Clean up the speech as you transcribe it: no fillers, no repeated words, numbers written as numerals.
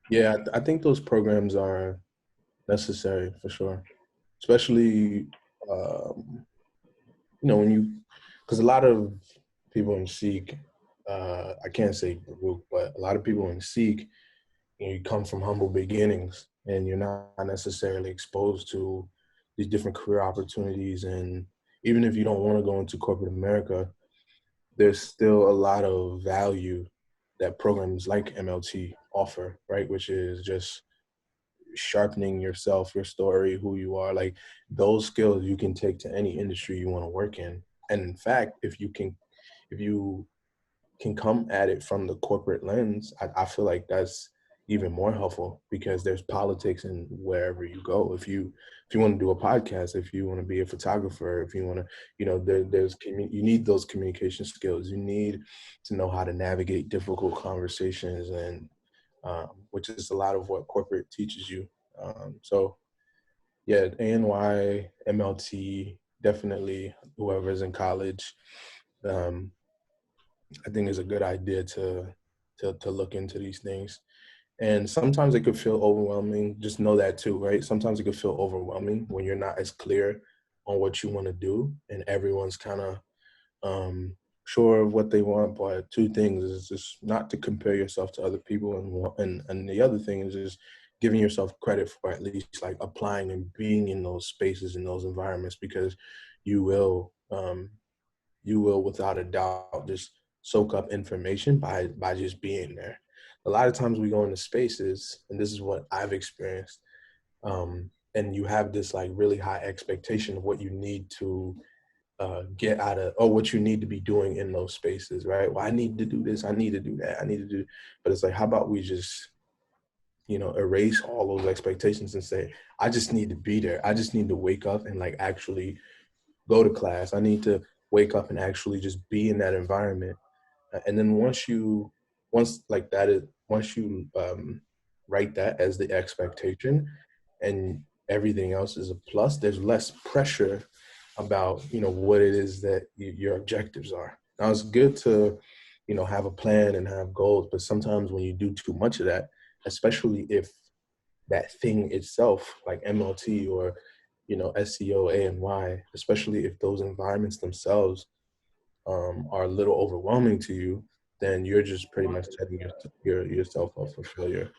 Yeah, I think those programs are necessary for sure, especially when because a lot of people in Sikh, I can't say Baruch, but a lot of people in Sikh, you come from humble beginnings, and you're not necessarily exposed to these different career opportunities, and even if you don't want to go into corporate America, there's still a lot of value that programs like MLT offer, right? Which is just sharpening yourself, your story, who you are, like those skills you can take to any industry you want to work in. And in fact, if you can come at it from the corporate lens, I feel like that's even more helpful because there's politics in wherever you go. If you want to do a podcast, if you want to be a photographer, if you want to, you need those communication skills. You need to know how to navigate difficult conversations, and which is a lot of what corporate teaches you. So yeah, ANY, MLT, definitely whoever's in college. Um, I think is a good idea to look into these things. And sometimes it could feel overwhelming. Just know that too, right? Sometimes it could feel overwhelming when you're not as clear on what you want to do, and everyone's kind of um, sure of what they want. But two things is just not to compare yourself to other people, and the other thing is just giving yourself credit for at least like applying and being in those spaces, in those environments, because you will you will without a doubt just soak up information by just being there. A lot of times we go into spaces, and this is what I've experienced, and you have this like really high expectation of what you need to get out of, or what you need to be doing in those spaces, right? Well, I need to do this, I need to do that, I need to do, but it's like, how about we just, erase all those expectations and say, I just need to be there. I just need to wake up and like actually go to class. I need to wake up and actually just be in that environment. And then once you write that as the expectation, and everything else is a plus, there's less pressure about what it is that your objectives are. Now it's good to have a plan and have goals, but sometimes when you do too much of that, especially if that thing itself, like MLT or SEO, ANY, especially if those environments themselves are a little overwhelming to you, then you're just pretty much setting yourself up for failure.